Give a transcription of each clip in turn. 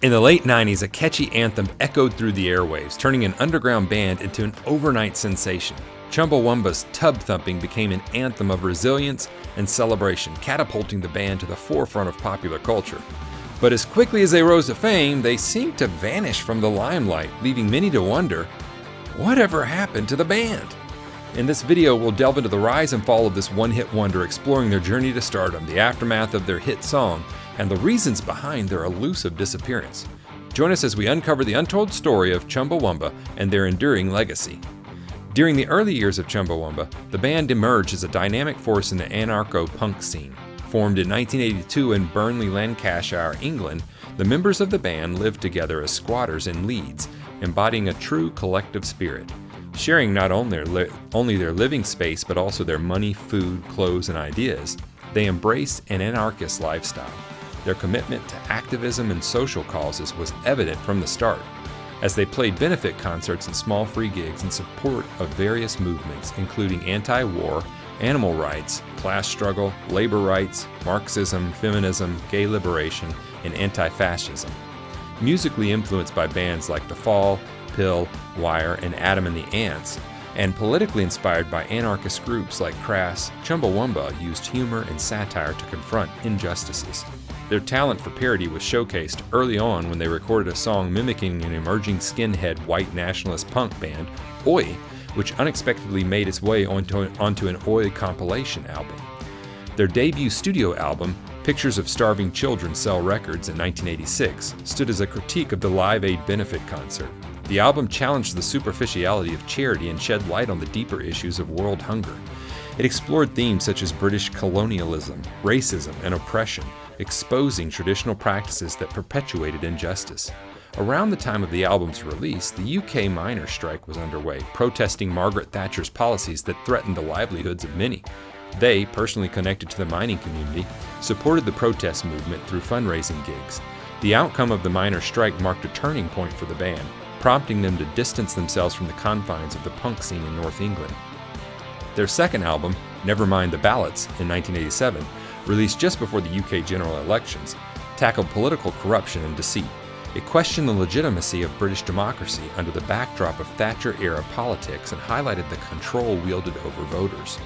In the late 90s, a catchy anthem echoed through the airwaves, turning an underground band into an overnight sensation. Chumbawamba's Tubthumping became an anthem of resilience and celebration, catapulting the band to the forefront of popular culture. But as quickly as they rose to fame, they seemed to vanish from the limelight, leaving many to wonder, whatever happened to the band? In this video, we'll delve into the rise and fall of this one-hit wonder, exploring their journey to stardom, the aftermath of their hit song, and the reasons behind their elusive disappearance. Join us as we uncover the untold story of Chumbawamba and their enduring legacy. During the early years of Chumbawamba, the band emerged as a dynamic force in the anarcho-punk scene. Formed in 1982 in Burnley, Lancashire, England, the members of the band lived together as squatters in Leeds, embodying a true collective spirit. Sharing not only their living space but also their money, food, clothes, and ideas, they embraced an anarchist lifestyle. Their commitment to activism and social causes was evident from the start, as they played benefit concerts and small free gigs in support of various movements, including anti-war, animal rights, class struggle, labor rights, Marxism, feminism, gay liberation, and anti-fascism. Musically influenced by bands like The Fall, Pill, Wire, and Adam and the Ants, and politically inspired by anarchist groups like Crass, Chumbawamba used humor and satire to confront injustices. Their talent for parody was showcased early on when they recorded a song mimicking an emerging skinhead white nationalist punk band, Oi, which unexpectedly made its way onto an Oi compilation album. Their debut studio album, Pictures of Starving Children Sell Records in 1986, stood as a critique of the Live Aid benefit concert. The album challenged the superficiality of charity and shed light on the deeper issues of world hunger. It explored themes such as British colonialism, racism, and oppression, exposing traditional practices that perpetuated injustice. Around the time of the album's release, the UK miners' strike was underway, protesting Margaret Thatcher's policies that threatened the livelihoods of many. They, personally connected to the mining community, supported the protest movement through fundraising gigs. The outcome of the miners' strike marked a turning point for the band, prompting them to distance themselves from the confines of the punk scene in North England. Their second album, Nevermind the Ballots, in 1987, released just before the UK general elections, tackled political corruption and deceit. It questioned the legitimacy of British democracy under the backdrop of Thatcher-era politics and highlighted the control wielded over voters.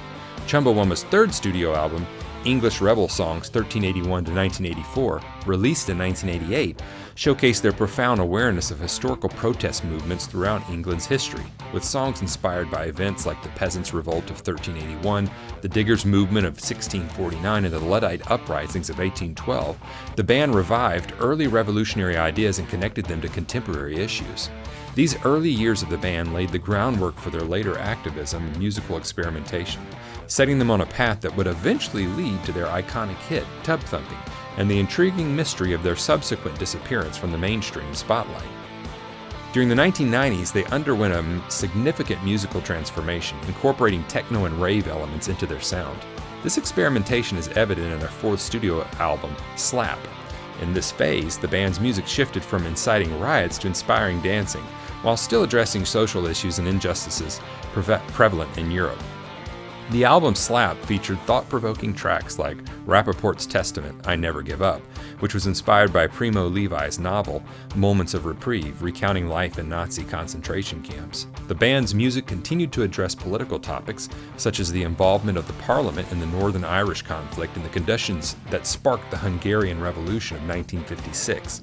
Chumbawamba's third studio album, English Rebel Songs 1381 to 1984, released in 1988, showcased their profound awareness of historical protest movements throughout England's history, with songs inspired by events like the Peasants' Revolt of 1381, the Diggers' Movement of 1649, and the Luddite Uprisings of 1812. The band revived early revolutionary ideas and connected them to contemporary issues. These early years of the band laid the groundwork for their later activism and musical experimentation, setting them on a path that would eventually lead to their iconic hit, Tubthumping, and the intriguing mystery of their subsequent disappearance from the mainstream spotlight. During the 1990s, they underwent a significant musical transformation, incorporating techno and rave elements into their sound. This experimentation is evident in their fourth studio album, Slap. In this phase, the band's music shifted from inciting riots to inspiring dancing, while still addressing social issues and injustices prevalent in Europe. The album Slap featured thought-provoking tracks like Rappaport's Testament, I Never Give Up, which was inspired by Primo Levi's novel Moments of Reprieve, recounting life in Nazi concentration camps. The band's music continued to address political topics, such as the involvement of the Parliament in the Northern Irish conflict and the conditions that sparked the Hungarian Revolution of 1956.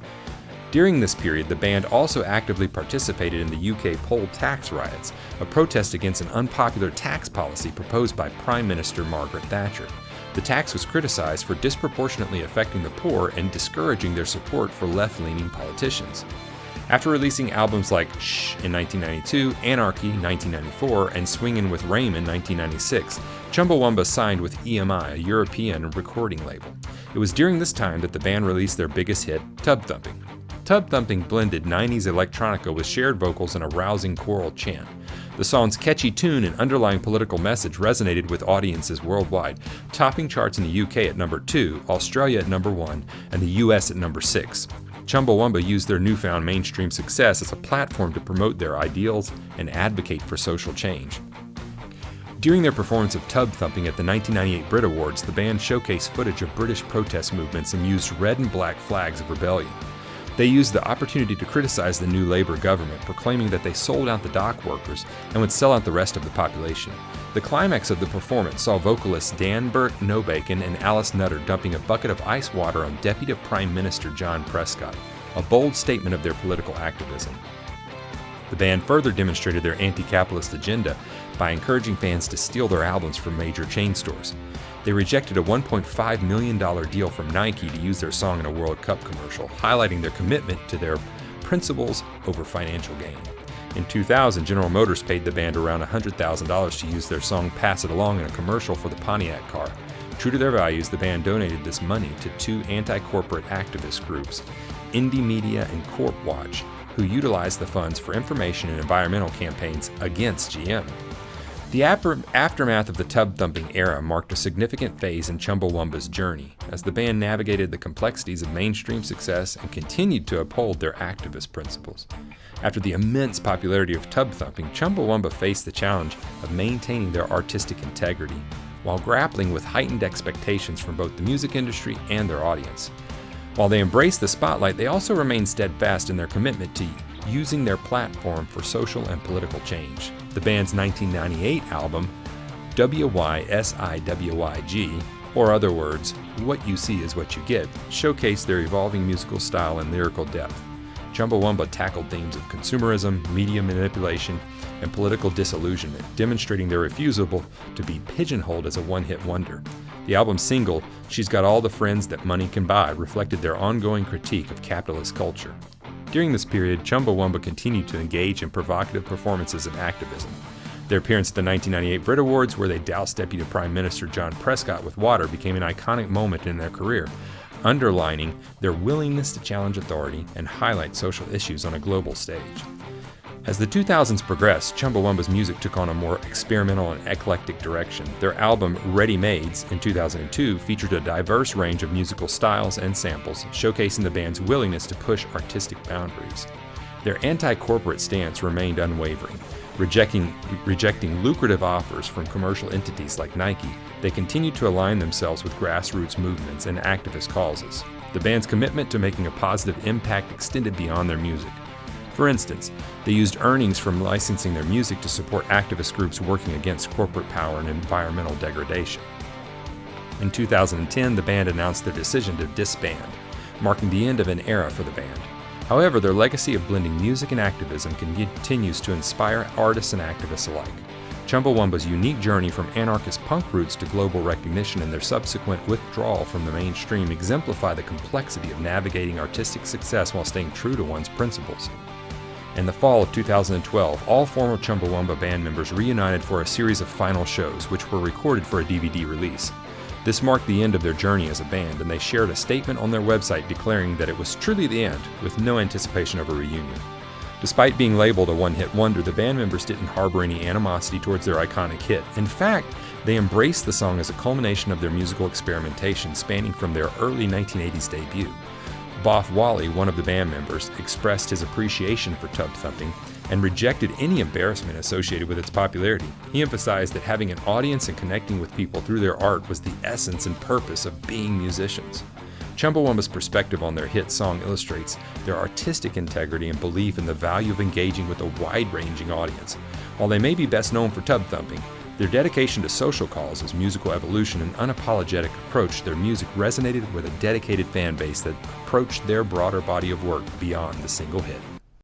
During this period, the band also actively participated in the UK poll tax riots, a protest against an unpopular tax policy proposed by Prime Minister Margaret Thatcher. The tax was criticized for disproportionately affecting the poor and discouraging their support for left-leaning politicians. After releasing albums like Shh in 1992, Anarchy 1994, and Swingin' with Raymond 1996, Chumbawamba signed with EMI, a European recording label. It was during this time that the band released their biggest hit, Tubthumping. Tubthumping blended 90s electronica with shared vocals and a rousing choral chant. The song's catchy tune and underlying political message resonated with audiences worldwide, topping charts in the UK at number 2, Australia at number 1, and the US at number 6. Chumbawamba used their newfound mainstream success as a platform to promote their ideals and advocate for social change. During their performance of Tubthumping at the 1998 Brit Awards, the band showcased footage of British protest movements and used red and black flags of rebellion. They used the opportunity to criticize the new Labor government, proclaiming that they sold out the dock workers and would sell out the rest of the population. The climax of the performance saw vocalists Dan Burt Nobacon and Alice Nutter dumping a bucket of ice water on Deputy Prime Minister John Prescott, a bold statement of their political activism. The band further demonstrated their anti-capitalist agenda by encouraging fans to steal their albums from major chain stores. They rejected a $1.5 million deal from Nike to use their song in a World Cup commercial, highlighting their commitment to their principles over financial gain. In 2000, General Motors paid the band around $100,000 to use their song Pass It Along in a commercial for the Pontiac car. True to their values, the band donated this money to two anti-corporate activist groups, Indie Media and Corp Watch, who utilized the funds for information and environmental campaigns against GM. The aftermath of the tub-thumping era marked a significant phase in Chumbawamba's journey, as the band navigated the complexities of mainstream success and continued to uphold their activist principles. After the immense popularity of tub-thumping, Chumbawamba faced the challenge of maintaining their artistic integrity, while grappling with heightened expectations from both the music industry and their audience. While they embraced the spotlight, they also remained steadfast in their commitment to using their platform for social and political change. The band's 1998 album, WYSIWYG, or other words, What You See Is What You Get, showcased their evolving musical style and lyrical depth. Chumbawamba tackled themes of consumerism, media manipulation, and political disillusionment, demonstrating their refusal to be pigeonholed as a one-hit wonder. The album's single, She's Got All the Friends That Money Can Buy, reflected their ongoing critique of capitalist culture. During this period, Chumbawamba continued to engage in provocative performances of activism. Their appearance at the 1998 Brit Awards, where they doused Deputy Prime Minister John Prescott with water, became an iconic moment in their career, underlining their willingness to challenge authority and highlight social issues on a global stage. As the 2000s progressed, Chumbawamba's music took on a more experimental and eclectic direction. Their album, Ready Mades, in 2002, featured a diverse range of musical styles and samples, showcasing the band's willingness to push artistic boundaries. Their anti-corporate stance remained unwavering. Rejecting lucrative offers from commercial entities like Nike, they continued to align themselves with grassroots movements and activist causes. The band's commitment to making a positive impact extended beyond their music. For instance, they used earnings from licensing their music to support activist groups working against corporate power and environmental degradation. In 2010, the band announced their decision to disband, marking the end of an era for the band. However, their legacy of blending music and activism continues to inspire artists and activists alike. Chumbawamba's unique journey from anarchist-punk roots to global recognition and their subsequent withdrawal from the mainstream exemplify the complexity of navigating artistic success while staying true to one's principles. In the fall of 2012, all former Chumbawamba band members reunited for a series of final shows, which were recorded for a DVD release. This marked the end of their journey as a band, and they shared a statement on their website declaring that it was truly the end, with no anticipation of a reunion. Despite being labeled a one-hit wonder, the band members didn't harbor any animosity towards their iconic hit. In fact, they embraced the song as a culmination of their musical experimentation spanning from their early 1980s debut. Boff Wally, one of the band members, expressed his appreciation for Tubthumping and rejected any embarrassment associated with its popularity. He emphasized that having an audience and connecting with people through their art was the essence and purpose of being musicians. Chumbawamba's perspective on their hit song illustrates their artistic integrity and belief in the value of engaging with a wide-ranging audience. While they may be best known for Tubthumping, their dedication to social causes, musical evolution, and unapologetic approach to their music resonated with a dedicated fan base that approached their broader body of work beyond the single hit.